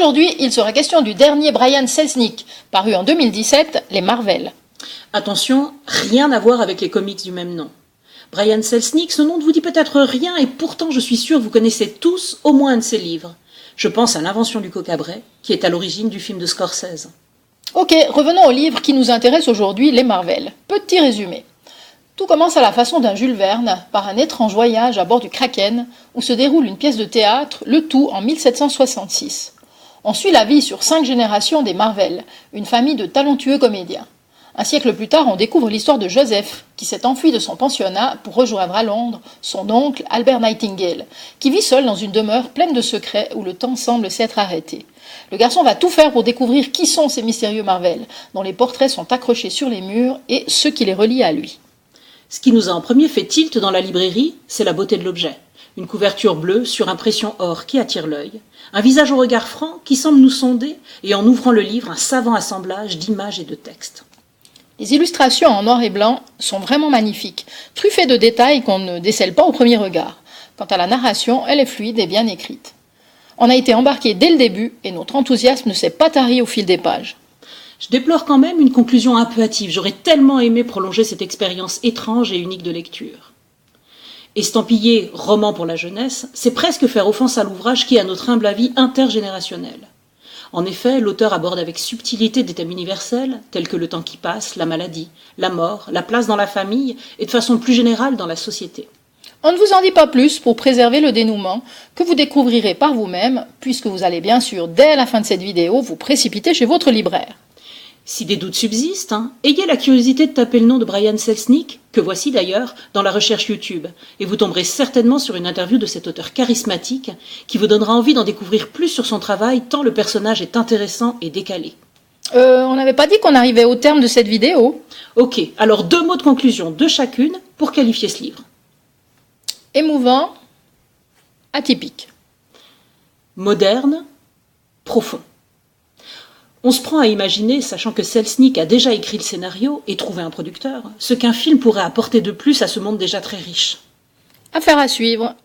Aujourd'hui, il sera question du dernier Brian Selznick, paru en 2017, Les Marvel. Attention, rien à voir avec les comics du même nom. Brian Selznick, ce nom ne vous dit peut-être rien, et pourtant je suis sûre vous connaissez tous au moins un de ses livres. Je pense à L'invention du coq-à-bray, qui est à l'origine du film de Scorsese. Ok, revenons au livre qui nous intéresse aujourd'hui, Les Marvel. Petit résumé. Tout commence à la façon d'un Jules Verne, par un étrange voyage à bord du Kraken, où se déroule une pièce de théâtre, le tout en 1766. On suit la vie sur 5 générations des Marvel, une famille de talentueux comédiens. Un siècle plus tard, on découvre l'histoire de Joseph, qui s'est enfui de son pensionnat pour rejoindre à Londres son oncle Albert Nightingale, qui vit seul dans une demeure pleine de secrets où le temps semble s'être arrêté. Le garçon va tout faire pour découvrir qui sont ces mystérieux Marvel, dont les portraits sont accrochés sur les murs et ceux qui les relient à lui. Ce qui nous a en premier fait tilt dans la librairie, c'est la beauté de l'objet. Une couverture bleue sur impression or qui attire l'œil, un visage au regard franc qui semble nous sonder, et en ouvrant le livre, un savant assemblage d'images et de textes. Les illustrations en noir et blanc sont vraiment magnifiques, truffées de détails qu'on ne décèle pas au premier regard. Quant à la narration, elle est fluide et bien écrite. On a été embarqué dès le début et notre enthousiasme ne s'est pas tari au fil des pages. Je déplore quand même une conclusion un peu hâtive. J'aurais tellement aimé prolonger cette expérience étrange et unique de lecture. Estampillé roman pour la jeunesse, c'est presque faire offense à l'ouvrage qui est, à notre humble avis, intergénérationnel. En effet, l'auteur aborde avec subtilité des thèmes universels, tels que le temps qui passe, la maladie, la mort, la place dans la famille et de façon plus générale dans la société. On ne vous en dit pas plus pour préserver le dénouement, que vous découvrirez par vous-même, puisque vous allez bien sûr, dès la fin de cette vidéo, vous précipiter chez votre libraire. Si des doutes subsistent, ayez la curiosité de taper le nom de Brian Selznick, que voici d'ailleurs, dans la recherche YouTube, et vous tomberez certainement sur une interview de cet auteur charismatique qui vous donnera envie d'en découvrir plus sur son travail tant le personnage est intéressant et décalé. On n'avait pas dit qu'on arrivait au terme de cette vidéo. Ok, alors 2 mots de conclusion de chacune pour qualifier ce livre. Émouvant, atypique. Moderne, profond. On se prend à imaginer, sachant que Selznick a déjà écrit le scénario et trouvé un producteur, ce qu'un film pourrait apporter de plus à ce monde déjà très riche. Affaire à suivre.